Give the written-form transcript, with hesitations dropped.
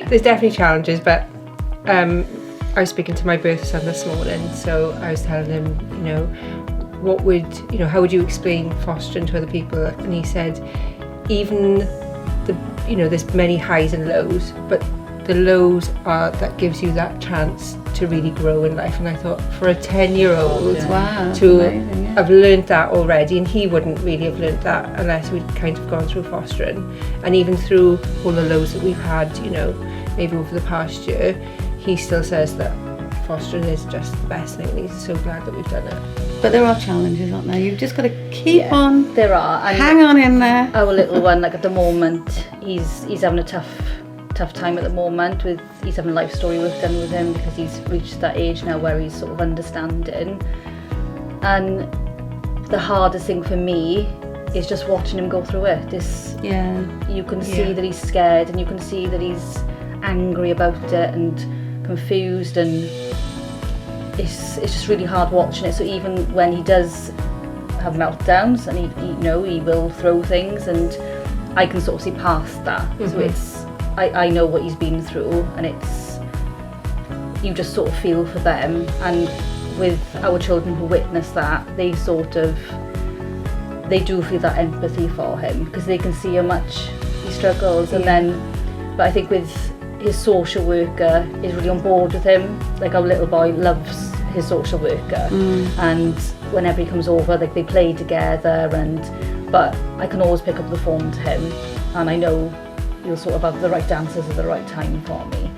there's definitely challenges, but I was speaking to my birth son this morning, so I was telling him, how would you explain fostering to other people? And he said, even there's many highs and lows, but the lows are that gives you that chance to really grow in life. And I thought, for a 10-year-old have learned that already, and he wouldn't really have learned that unless we'd kind of gone through fostering. And even through all the lows that we've had, maybe over the past year, he still says that fostering is just the best thing, and he's so glad that we've done it. But there are challenges, aren't there? You've just got to keep on. There are. And hang on in there. Our little one, at the moment, he's having a tough time at the moment. He's having life story work done with him because he's reached that age now where he's sort of understanding. And the hardest thing for me is just watching him go through it. You can see that he's scared, and you can see that he's angry about it and confused, and it's just really hard watching it. So even when he does have meltdowns, and he will throw things, and I can sort of see past that. So I know what he's been through, and you just sort of feel for them. And with our children who witness that, they do feel that empathy for him, because they can see how much he struggles. And but I think with his social worker is really on board with him. Like, our little boy loves his social worker, and whenever he comes over, like, they play together. But I can always pick up the phone to him, and I know he'll sort of have the right answers at the right time for me.